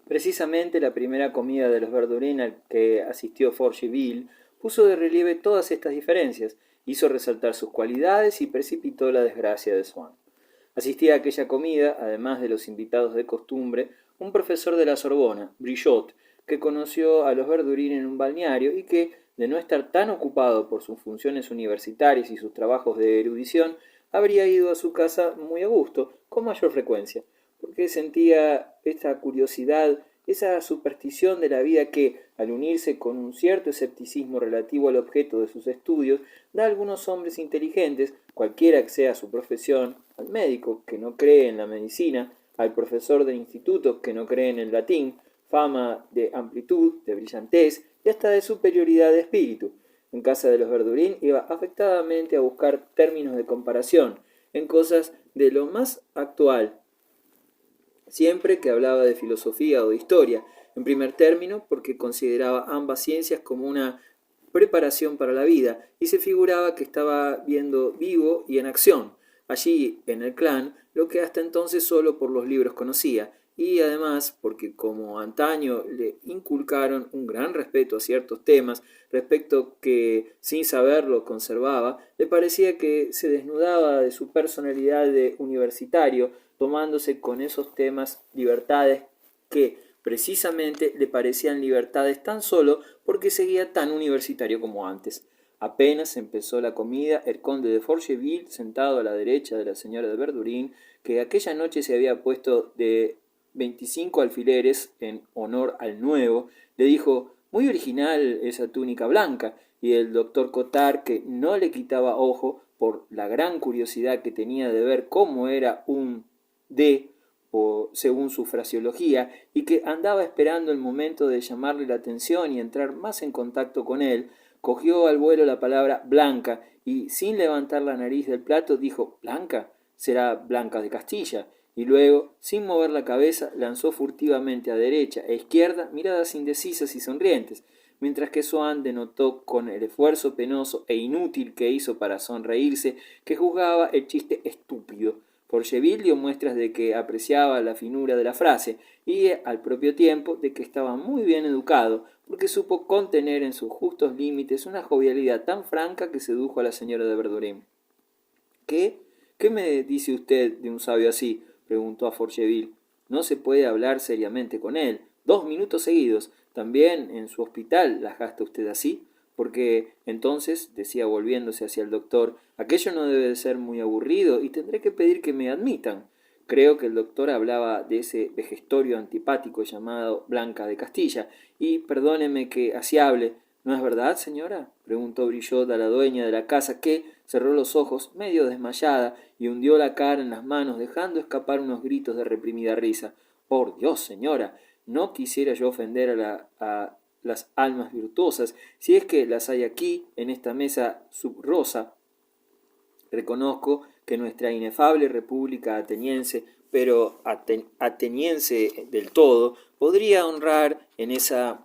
Precisamente la primera comida de los Verdurin al que asistió Forgeville puso de relieve todas estas diferencias, hizo resaltar sus cualidades y precipitó la desgracia de Swann. Asistía a aquella comida, además de los invitados de costumbre, un profesor de la Sorbona, Brichot, que conoció a los Verdurin en un balneario y que, de no estar tan ocupado por sus funciones universitarias y sus trabajos de erudición, habría ido a su casa muy a gusto, con mayor frecuencia, porque sentía esta curiosidad, esa superstición de la vida que, al unirse con un cierto escepticismo relativo al objeto de sus estudios, da a algunos hombres inteligentes, cualquiera que sea su profesión, al médico que no cree en la medicina, al profesor de instituto que no cree en el latín, fama de amplitud, de brillantez y hasta de superioridad de espíritu. En casa de los Verdurin iba afectadamente a buscar términos de comparación en cosas de lo más actual, siempre que hablaba de filosofía o de historia, en primer término porque consideraba ambas ciencias como una preparación para la vida y se figuraba que estaba viendo vivo y en acción, allí en el clan, lo que hasta entonces solo por los libros conocía, y además porque como antaño le inculcaron un gran respeto a ciertos temas, respecto que sin saberlo conservaba, le parecía que se desnudaba de su personalidad de universitario, tomándose con esos temas libertades que precisamente le parecían libertades tan solo porque seguía tan universitario como antes. Apenas empezó la comida, el conde de Forgeville, sentado a la derecha de la señora de Verdurin, que aquella noche se había puesto de 25 alfileres en honor al nuevo, le dijo: muy original esa túnica blanca, y el doctor Cottard, que no le quitaba ojo por la gran curiosidad que tenía de ver cómo era un D o según su fraseología, y que andaba esperando el momento de llamarle la atención y entrar más en contacto con él, cogió al vuelo la palabra blanca y, sin levantar la nariz del plato, dijo: ¿Blanca? Será Blanca de Castilla. Y luego, sin mover la cabeza, lanzó furtivamente a derecha e izquierda miradas indecisas y sonrientes, mientras que Swann denotó con el esfuerzo penoso e inútil que hizo para sonreírse que juzgaba el chiste estúpido. Forgeville dio muestras de que apreciaba la finura de la frase y, al propio tiempo, de que estaba muy bien educado, porque supo contener en sus justos límites una jovialidad tan franca que sedujo a la señora de Verdurin. ¿Qué? ¿Qué me dice usted de un sabio así?, preguntó a Forgeville. No se puede hablar seriamente con él. 2 minutos seguidos. ¿También en su hospital las gasta usted así? Porque entonces, decía volviéndose hacia el doctor, aquello no debe de ser muy aburrido y tendré que pedir que me admitan. Creo que el doctor hablaba de ese vejestorio antipático llamado Blanca de Castilla, y perdóneme que así hable. ¿No es verdad, señora?, preguntó Brichot a la dueña de la casa, que cerró los ojos medio desmayada y hundió la cara en las manos, dejando escapar unos gritos de reprimida risa. Por Dios, señora, no quisiera yo ofender a las almas virtuosas, si es que las hay aquí, en esta mesa subrosa. Reconozco que nuestra inefable república ateniense, pero ateniense del todo, podría honrar en esa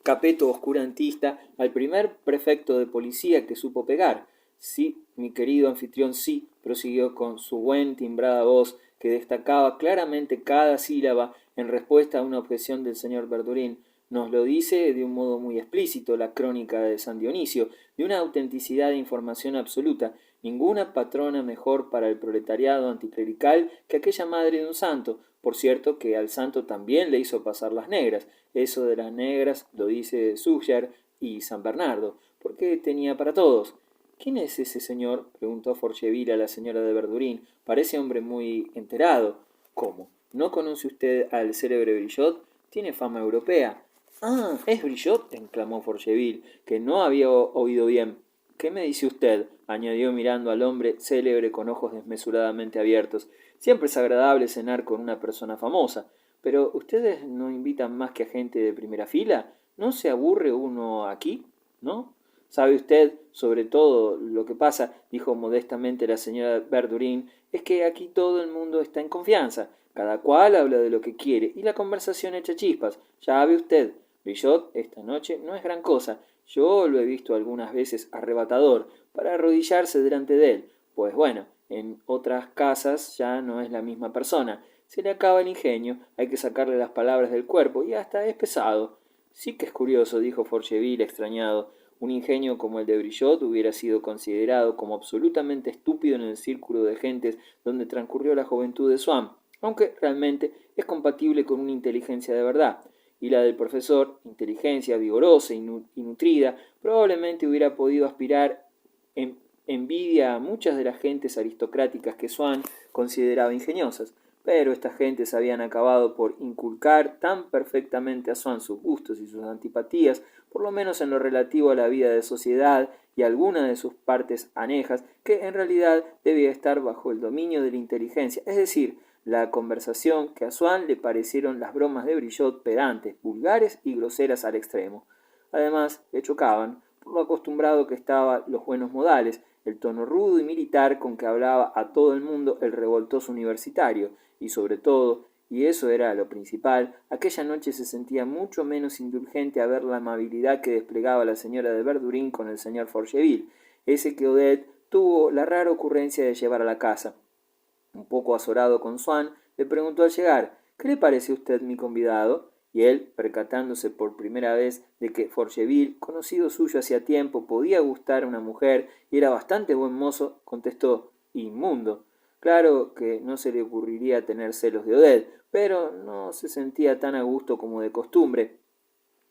capeto oscurantista al primer prefecto de policía que supo pegar. Sí, mi querido anfitrión, sí, prosiguió con su buen timbrada voz, que destacaba claramente cada sílaba en respuesta a una objeción del señor Verdurin. Nos lo dice de un modo muy explícito la crónica de San Dionisio, de una autenticidad de información absoluta. Ninguna patrona mejor para el proletariado anticlerical que aquella madre de un santo. Por cierto que al santo también le hizo pasar las negras. Eso de las negras lo dice Suger y San Bernardo, porque tenía para todos. ¿Quién es ese señor?, preguntó Forgeville a la señora de Verdurin. Parece hombre muy enterado. ¿Cómo? ¿No conoce usted al célebre Brichot? Tiene fama europea. Ah, ¿es Brichot?, exclamó Forgeville, que no había oído bien. ¿Qué me dice usted?, añadió mirando al hombre célebre con ojos desmesuradamente abiertos. Siempre es agradable cenar con una persona famosa. Pero ustedes no invitan más que a gente de primera fila. ¿No se aburre uno aquí? ¿No? ¿Sabe usted, sobre todo, lo que pasa?, dijo modestamente la señora Verdurin, es que aquí todo el mundo está en confianza. Cada cual habla de lo que quiere y la conversación echa chispas. Ya ve usted, Brichot esta noche no es gran cosa. Yo lo he visto algunas veces arrebatador para arrodillarse delante de él. Pues bueno, en otras casas ya no es la misma persona. se le acaba el ingenio, hay que sacarle las palabras del cuerpo y hasta es pesado. Sí que es curioso, dijo Forcheville extrañado. Un ingenio como el de Brillot hubiera sido considerado como absolutamente estúpido en el círculo de gentes donde transcurrió la juventud de Swann, aunque realmente es compatible con una inteligencia de verdad. Y la del profesor, inteligencia vigorosa y nutrida, probablemente hubiera podido aspirar en envidia a muchas de las gentes aristocráticas que Swann consideraba ingeniosas, pero estas gentes habían acabado por inculcar tan perfectamente a Swann sus gustos y sus antipatías, por lo menos en lo relativo a la vida de sociedad y alguna de sus partes anejas, que en realidad debía estar bajo el dominio de la inteligencia, es decir, la conversación, que a Swann le parecieron las bromas de Brillot pedantes, vulgares y groseras al extremo. Además, le chocaban, por lo acostumbrado que estaba los buenos modales, el tono rudo y militar con que hablaba a todo el mundo el revoltoso universitario, y sobre todo, y eso era lo principal, aquella noche se sentía mucho menos indulgente a ver la amabilidad que desplegaba la señora de Verdurin con el señor Forcheville, ese que Odette tuvo la rara ocurrencia de llevar a la casa. Un poco azorado con Swann, le preguntó al llegar, ¿qué le parece a usted mi convidado? Y él, percatándose por primera vez de que Forcheville, conocido suyo hacía tiempo, podía gustar a una mujer y era bastante buen mozo, contestó, inmundo. Claro que no se le ocurriría tener celos de Odette, pero no se sentía tan a gusto como de costumbre.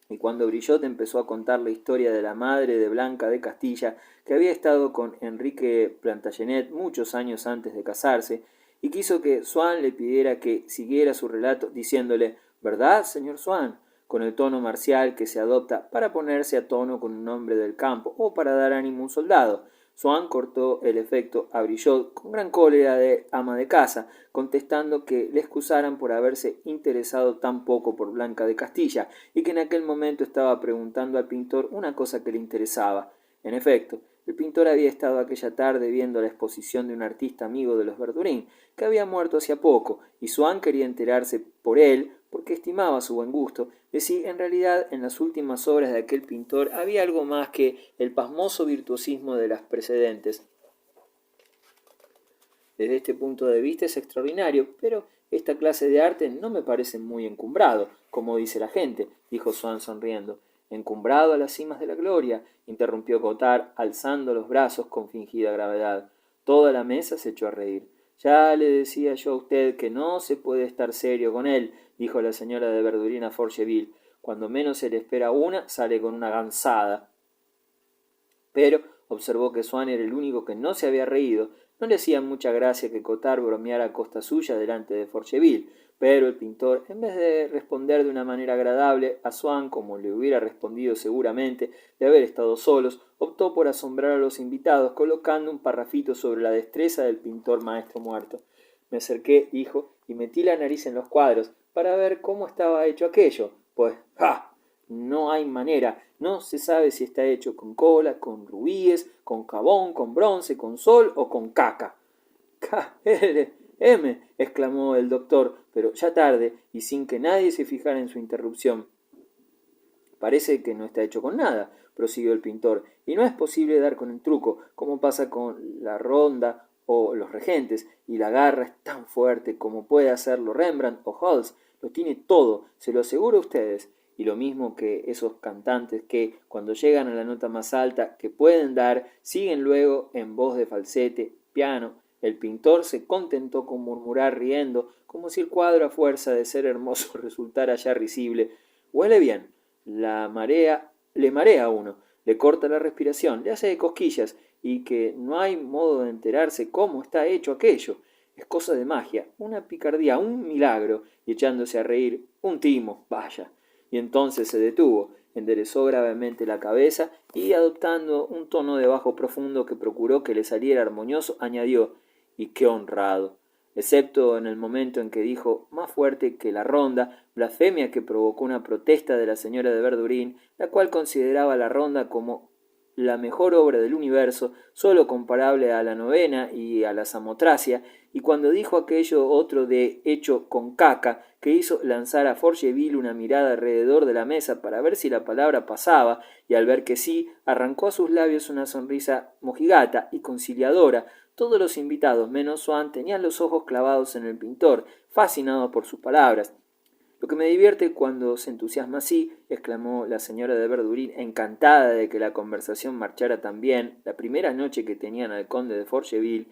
Y cuando Brillot empezó a contar la historia de la madre de Blanca de Castilla, que había estado con Enrique Plantagenet muchos años antes de casarse, y quiso que Swann le pidiera que siguiera su relato, diciéndole, ¿verdad, señor Swann?, con el tono marcial que se adopta para ponerse a tono con un hombre del campo o para dar ánimo a un soldado. Swann cortó el efecto a Brillot con gran cólera de ama de casa, contestando que le excusaran por haberse interesado tan poco por Blanca de Castilla y que en aquel momento estaba preguntando al pintor una cosa que le interesaba. En efecto, el pintor había estado aquella tarde viendo la exposición de un artista amigo de los Verdurin, que había muerto hacía poco, y Swann quería enterarse por él, porque estimaba su buen gusto, de si en realidad en las últimas obras de aquel pintor había algo más que el pasmoso virtuosismo de las precedentes. Desde este punto de vista es extraordinario, pero esta clase de arte no me parece muy encumbrado, como dice la gente, dijo Swann sonriendo. Encumbrado a las cimas de la gloria, interrumpió Cottard, alzando los brazos con fingida gravedad. Toda la mesa se echó a reír. Ya le decía yo a usted que no se puede estar serio con él, dijo la señora de Verdurin a Forcheville. Cuando menos se le espera una, sale con una gansada. Pero observó que Swann era el único que no se había reído. No le hacía mucha gracia que Cottard bromeara a costa suya delante de Forcheville, pero el pintor, en vez de responder de una manera agradable a Swann, como le hubiera respondido seguramente de haber estado solos, optó por asombrar a los invitados colocando un parrafito sobre la destreza del pintor maestro muerto. Me acerqué, dijo, y metí la nariz en los cuadros para ver cómo estaba hecho aquello, pues ¡ja! No hay manera, no se sabe si está hecho con cola, con rubíes, con jabón, con bronce, con sol o con caca. ¡K-L-M! exclamó el doctor, pero ya tarde y sin que nadie se fijara en su interrupción. Parece que no está hecho con nada, prosiguió el pintor, y no es posible dar con el truco, como pasa con la ronda o los regentes, y la garra es tan fuerte como puede hacerlo Rembrandt o Holst, lo tiene todo, se lo aseguro a ustedes, y lo mismo que esos cantantes que, cuando llegan a la nota más alta que pueden dar, siguen luego en voz de falsete, piano. El pintor se contentó con murmurar riendo, como si el cuadro a fuerza de ser hermoso resultara ya risible. Huele bien. La marea, le marea a uno, le corta la respiración, le hace cosquillas, y que no hay modo de enterarse cómo está hecho aquello. Es cosa de magia, una picardía, un milagro, y echándose a reír, un timo, vaya. Y entonces se detuvo, enderezó gravemente la cabeza y, adoptando un tono de bajo profundo que procuró que le saliera armonioso, añadió, y qué honrado, excepto en el momento en que dijo, más fuerte que la ronda, blasfemia que provocó una protesta de la señora de Verdurin, la cual consideraba la ronda como la mejor obra del universo, sólo comparable a la novena y a la Samotracia, y cuando dijo aquello otro de hecho con caca, que hizo lanzar a Forcheville una mirada alrededor de la mesa para ver si la palabra pasaba, y al ver que sí, arrancó a sus labios una sonrisa mojigata y conciliadora, Todos los invitados, menos Swann, tenían los ojos clavados en el pintor, fascinados por sus palabras. «Lo que me divierte cuando se entusiasma así», exclamó la señora de Verdurin, encantada de que la conversación marchara tan bien, la primera noche que tenían al conde de Forcheville.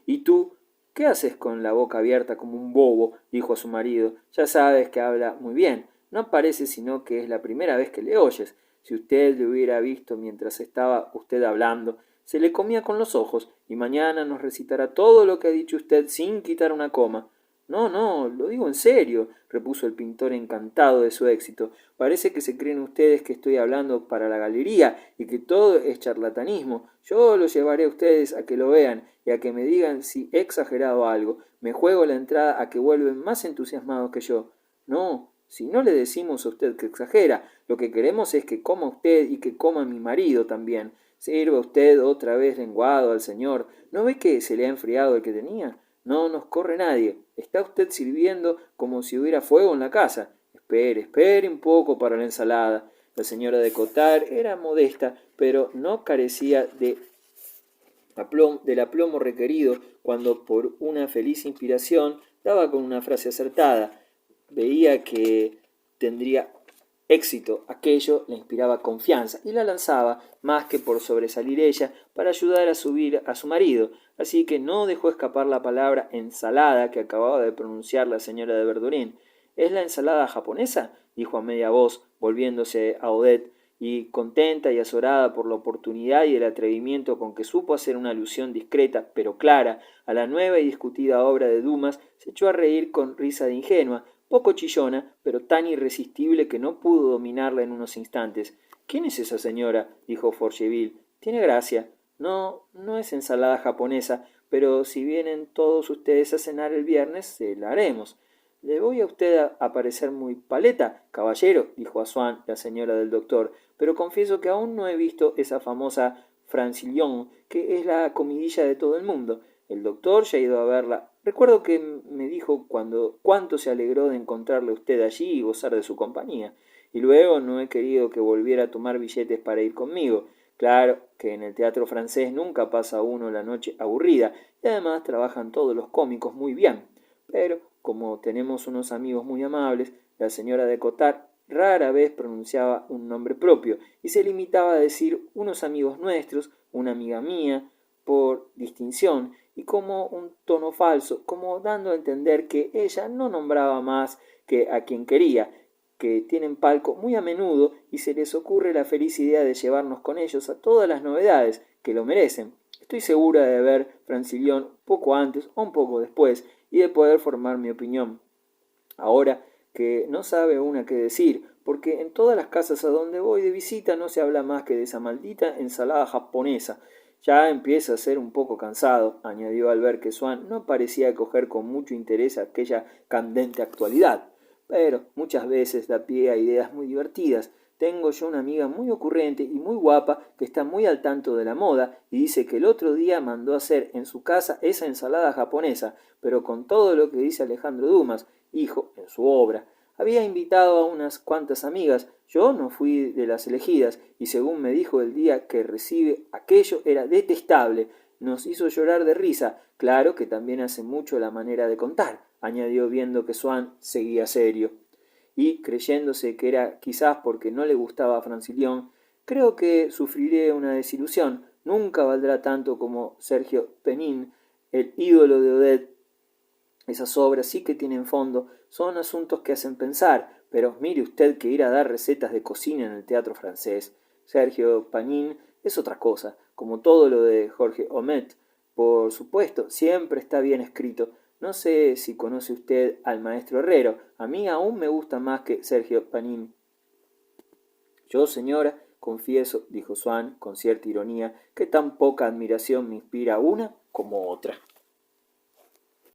«¿Y tú? ¿Qué haces con la boca abierta como un bobo?», dijo a su marido. «Ya sabes que habla muy bien. No parece sino que es la primera vez que le oyes. Si usted le hubiera visto mientras estaba usted hablando, se le comía con los ojos, y mañana nos recitará todo lo que ha dicho usted sin quitar una coma». «No, no, lo digo en serio», repuso el pintor encantado de su éxito. «Parece que se creen ustedes que estoy hablando para la galería y que todo es charlatanismo. Yo los llevaré a ustedes a que lo vean y a que me digan si he exagerado algo. Me juego la entrada a que vuelven más entusiasmados que yo». «No, si no le decimos a usted que exagera, lo que queremos es que coma usted y que coma mi marido también. Sirva usted otra vez lenguado al señor. ¿No ve que se le ha enfriado el que tenía? No nos corre nadie. Está usted sirviendo como si hubiera fuego en la casa. Espere un poco para la ensalada». La señora de Cottard era modesta, pero no carecía del aplomo requerido cuando por una feliz inspiración daba con una frase acertada. Veía que tendría éxito, aquello le inspiraba confianza y la lanzaba, más que por sobresalir ella, para ayudar a subir a su marido, así que no dejó escapar la palabra ensalada que acababa de pronunciar la señora de Verdurin. «¿Es la ensalada japonesa?», dijo a media voz, volviéndose a Odette, y contenta y azorada por la oportunidad y el atrevimiento con que supo hacer una alusión discreta pero clara a la nueva y discutida obra de Dumas, se echó a reír con risa de ingenua, poco chillona, pero tan irresistible que no pudo dominarla en unos instantes. «¿Quién es esa señora?», dijo Forcheville. «Tiene gracia. No, no es ensalada japonesa, pero si vienen todos ustedes a cenar el viernes, se la haremos». «Le voy a usted a parecer muy paleta, caballero», dijo a Swann la señora del doctor, «pero confieso que aún no he visto esa famosa Francillon, que es la comidilla de todo el mundo. El doctor ya ha ido a verla. Recuerdo que me dijo cuánto se alegró de encontrarle a usted allí y gozar de su compañía. Y luego no he querido que volviera a tomar billetes para ir conmigo. Claro que en el teatro francés nunca pasa uno la noche aburrida, y además trabajan todos los cómicos muy bien. Pero, como tenemos unos amigos muy amables, la señora de Cottard rara vez pronunciaba un nombre propio, y se limitaba a decir unos amigos nuestros, una amiga mía, por distinción, y como un tono falso, como dando a entender que ella no nombraba más que a quien quería, que tienen palco muy a menudo y se les ocurre la feliz idea de llevarnos con ellos a todas las novedades, que lo merecen. Estoy segura de ver Francillon poco antes o un poco después y de poder formar mi opinión. Ahora que no sabe una qué decir, porque en todas las casas a donde voy de visita no se habla más que de esa maldita ensalada japonesa. Ya empieza a ser un poco cansado», añadió al ver que Swann no parecía coger con mucho interés aquella candente actualidad. «Pero muchas veces da pie a ideas muy divertidas. Tengo yo una amiga muy ocurrente y muy guapa que está muy al tanto de la moda y dice que el otro día mandó hacer en su casa esa ensalada japonesa, pero con todo lo que dice Alejandro Dumas, hijo, en su obra. Había invitado a unas cuantas amigas, yo no fui de las elegidas, y según me dijo el día que recibe aquello era detestable. Nos hizo llorar de risa. Claro que también hace mucho la manera de contar», añadió viendo que Swann seguía serio. Y, creyéndose que era quizás porque no le gustaba a Francillon, «creo que sufriré una desilusión. Nunca valdrá tanto como Sergio Penin, el ídolo de Odette. Esas obras sí que tienen fondo, son asuntos que hacen pensar, pero mire usted que ir a dar recetas de cocina en el teatro francés. Sergio Panin es otra cosa, como todo lo de Jorge Omet. Por supuesto, siempre está bien escrito. No sé si conoce usted al maestro Herrero, a mí aún me gusta más que Sergio Panin». «Yo, señora, confieso», dijo Swann con cierta ironía, «que tan poca admiración me inspira una como otra».